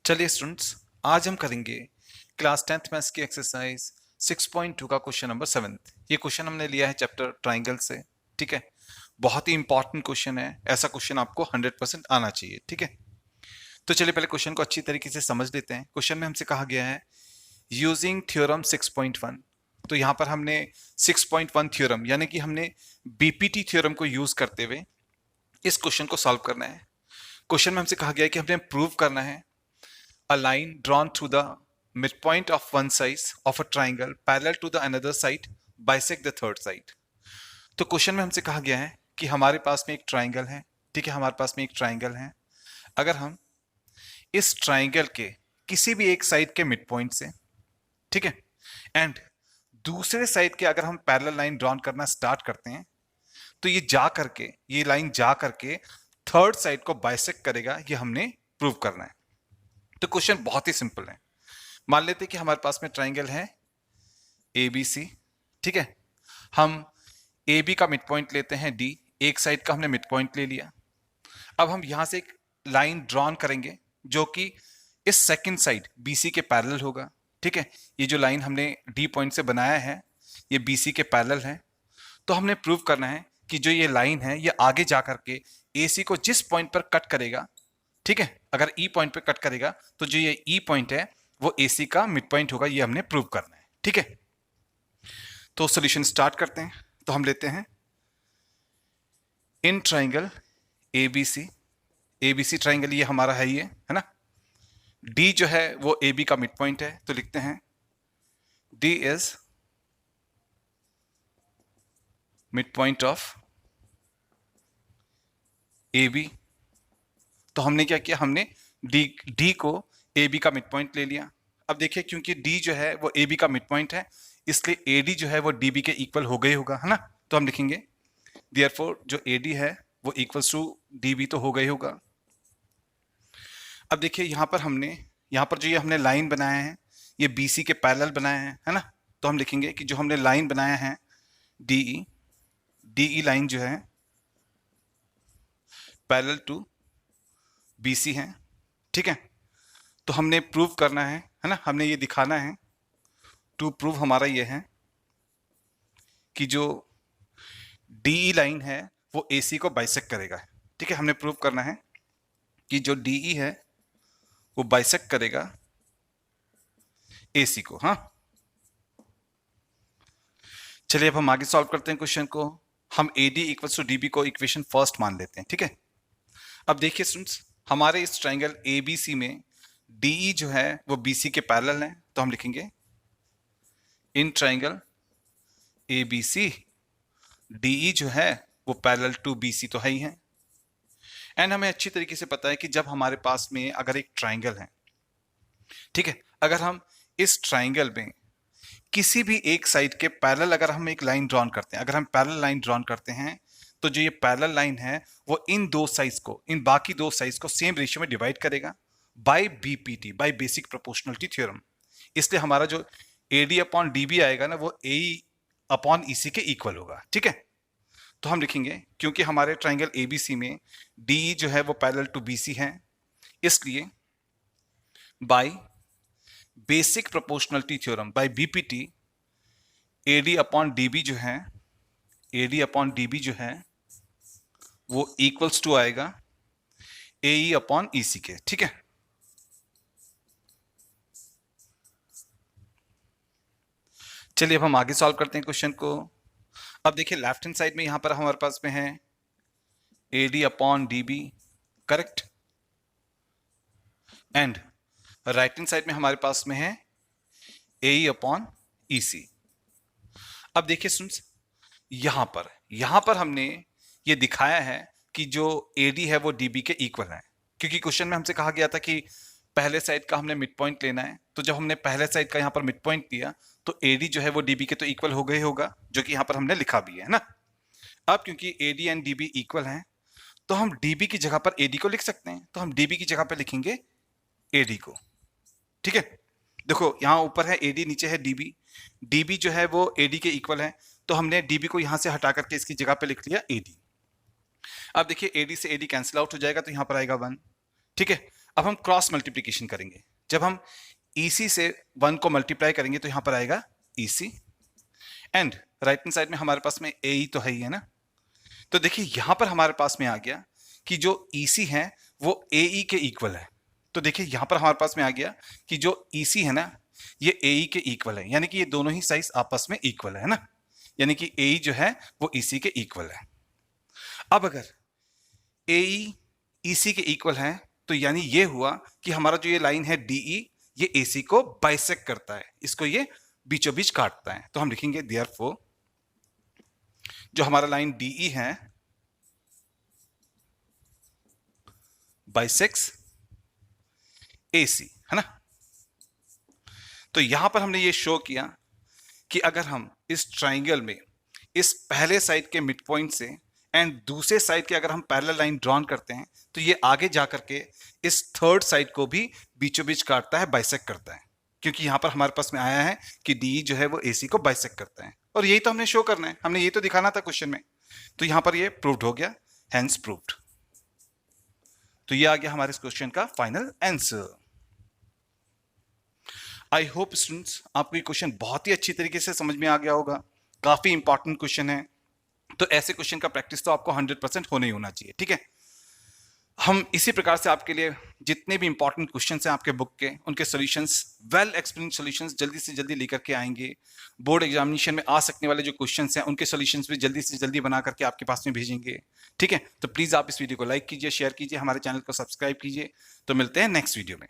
चलिए स्टूडेंट्स, आज हम करेंगे क्लास 10th मैथ्स की एक्सरसाइज 6.2 का क्वेश्चन नंबर 7। ये क्वेश्चन हमने लिया है चैप्टर ट्राइंगल से। ठीक है, बहुत ही इंपॉर्टेंट क्वेश्चन है। ऐसा क्वेश्चन आपको 100% आना चाहिए। ठीक है, तो चलिए पहले क्वेश्चन को अच्छी तरीके से समझ लेते हैं। क्वेश्चन में हमसे कहा गया है यूजिंग थ्योरम 6.1। तो यहाँ पर हमने 6.1 थ्योरम यानी कि हमने बीपीटी थ्योरम को यूज करते हुए इस क्वेश्चन को सॉल्व करना है। क्वेश्चन में हमसे कहा गया है कि हमने प्रूव करना है a line drawn through the midpoint of one side of a triangle parallel to the another side bisect the third side। तो क्वेश्चन में हमसे कहा गया है कि हमारे पास में एक ट्राइंगल है। ठीक है, हमारे पास में एक ट्राइंगल है। अगर हम इस ट्राइंगल के किसी भी एक साइड के मिड पॉइंट से, ठीक है, एंड दूसरे साइड के अगर हम पैरेलल लाइन ड्रॉन करना स्टार्ट करते हैं तो ये लाइन जा करके थर्ड साइड को बाइसेक्ट करेगा। ये हमने प्रूव करना है। तो क्वेश्चन बहुत ही सिंपल है। मान लेते हैं कि हमारे पास में ट्राइंगल है ABC। ठीक है, हम AB का मिड पॉइंट लेते हैं D। एक साइड का हमने मिड पॉइंट ले लिया। अब हम यहां से एक लाइन ड्रॉन करेंगे जो कि इस सेकंड साइड BC के पैरेलल होगा। ठीक है, ये जो लाइन हमने D पॉइंट से बनाया है ये BC के पैरेलल है। तो हमने प्रूव करना है कि जो ये लाइन है ये आगे जाकर के AC को जिस पॉइंट पर कट करेगा, ठीक है, अगर E पॉइंट पे कट करेगा तो जो ये E पॉइंट है वो AC का मिड पॉइंट होगा। ये हमने प्रूव करना है। ठीक है, तो सॉल्यूशन स्टार्ट करते हैं। तो हम लेते हैं इन ट्राइंगल ABC ट्राइंगल ये हमारा है, ये है ना। D जो है वो AB का मिड पॉइंट है, तो लिखते हैं D is mid point of AB। तो हमने क्या किया, हमने D को AB का मिड पॉइंट ले लिया। अब देखिए क्योंकि D जो है वो AB का मिड पॉइंट है इसलिए AD जो है वो DB के इक्वल हो गई होगा, है ना। तो हम लिखेंगे देयरफॉर जो AD है वो इक्वल्स टू DB तो हो गई होगा। अब देखिए यहाँ पर जो ये हमने लाइन बनाया है ये BC के पैरेलल बनाया है ना। तो हम लिखेंगे कि जो हमने लाइन बनाया है DE लाइन जो है पैरेलल टू BC है। ठीक है, तो हमने प्रूव करना है ना, हमने ये दिखाना है। टू प्रूव हमारा ये है कि जो DE लाइन है वो AC को बाइसेक्ट करेगा। ठीक है, हमने प्रूव करना है कि जो DE है वो बाइसेक्ट करेगा AC को। हाँ, चलिए अब हम आगे सॉल्व करते हैं क्वेश्चन को। हम AD इक्वल्स टू DB को इक्वेशन फर्स्ट मान लेते हैं। ठीक है, अब देखिए स्टूडेंट्स, हमारे इस ट्राइंगल ABC में DE जो है वो BC के पैरेलल है। तो हम लिखेंगे इन ट्राइंगल ABC DE जो है वो पैरेलल टू BC तो है ही है। एंड हमें अच्छी तरीके से पता है कि जब हमारे पास में अगर एक ट्राइंगल है, ठीक है, अगर हम इस ट्राइंगल में किसी भी एक साइड के पैरेलल अगर हम एक लाइन ड्रॉन करते हैं, अगर हम पैरेलल लाइन ड्रॉन करते हैं तो जो ये पैरेलल लाइन है वो इन बाकी दो साइड्स को सेम रेशियो में डिवाइड करेगा by BPT, by basic proportionality theorem. इसलिए हमारा जो AD अपॉन DB आएगा ना वो AE अपॉन EC के इक्वल होगा। ठीक है, तो हम लिखेंगे क्योंकि हमारे ट्राइंगल ABC में DE जो है वो पैरेलल टू BC है इसलिए by basic proportionality theorem by BPT AD upon DB जो है वो इक्वल्स टू आएगा AE अपॉन EC के। ठीक है, चलिए अब हम आगे सॉल्व करते हैं क्वेश्चन को। अब देखिए लेफ्ट हैंड साइड में यहां पर हमारे पास में है AD upon DB, correct, and right hand side में हमारे पास में है AE अपॉन EC। अब देखिए स्टूडेंट्स, यहां पर हमने ये दिखाया है कि जो AD है वो DB के इक्वल है, क्योंकि क्वेश्चन में हमसे कहा गया था कि पहले साइड का हमने मिड पॉइंट लेना है। तो जब हमने पहले साइड का यहाँ पर मिड पॉइंट लिया तो AD जो है वो DB के तो इक्वल हो गए होगा, जो कि यहाँ पर हमने लिखा भी है ना। अब क्योंकि AD एंड DB इक्वल हैं तो हम DB की जगह पर AD को लिख सकते हैं। तो हम DB की जगह पर लिखेंगे AD को। ठीक है, देखो यहाँ ऊपर है AD, नीचे है DB जो है वो AD के इक्वल है तो हमने DB को यहां से हटा करके इसकी जगह पे लिख लिया AD। अब देखिए AD से AD कैंसिल आउट हो जाएगा तो यहां पर आएगा 1। ठीक है, अब हम क्रॉस मल्टीप्लीकेशन करेंगे। जब हम EC से 1 को मल्टीप्लाई करेंगे तो यहां पर आएगा EC, and right hand side में हमारे पास में AE तो है ही है ना। तो देखिए यहां पर हमारे पास में आ गया कि जो EC है वो AE के इक्वल है। तो देखिए यहां पर हमारे पास में आ गया कि जो EC है ना ये AE के इक्वल है, यानी कि ये दोनों ही साइज आपस में इक्वल है ना, यानी कि AE जो है वो EC के इक्वल है। अब अगर AE EC के इक्वल है तो यानी ये हुआ कि हमारा जो ये लाइन है DE ये AC को बाइसेक्ट करता है, इसको ये बीचों बीच काटता है। तो हम लिखेंगे देयरफॉर जो हमारा लाइन DE है बाइसेक्स AC, है ना। तो यहां पर हमने ये शो किया कि अगर हम इस ट्राइंगल में इस पहले साइड के मिड पॉइंट से एंड दूसरे साइड के अगर हम पैरेलल लाइन ड्रॉन करते हैं तो ये आगे जाकर के इस थर्ड साइड को भी बीचों बीच काटता है, बाइसेक्ट करता है, क्योंकि यहां पर हमारे पास में आया है कि DE जो है वो AC को बाइसेक्ट करता है, और यही तो हमने शो करना है, हमने ये तो दिखाना था क्वेश्चन में। तो यहां पर ये प्रूव्ड हो गया, हेंस प्रूव्ड। तो ये आ गया हमारे इस क्वेश्चन का final answer. I hope students आपको ये क्वेश्चन बहुत ही अच्छी तरीके से समझ में आ गया होगा, काफी इंपॉर्टेंट क्वेश्चन है। तो ऐसे क्वेश्चन का प्रैक्टिस तो आपको 100% होना ही होना चाहिए, ठीक है। हम इसी प्रकार से आपके लिए जितने भी इंपॉर्टेंट क्वेश्चंस हैं आपके बुक के, उनके सॉल्यूशंस, वेल एक्सप्लेन्ड सॉल्यूशंस जल्दी से जल्दी लेकर के आएंगे। बोर्ड एग्जामिनेशन में आ सकने वाले जो क्वेश्चंस हैं उनके सॉल्यूशंस भी जल्दी से जल्दी बना करके आपके पास में भेजेंगे, ठीक है। तो प्लीज आप इस वीडियो को लाइक कीजिए, शेयर कीजिए, हमारे चैनल को सब्सक्राइब कीजिए। तो मिलते हैं नेक्स्ट वीडियो में।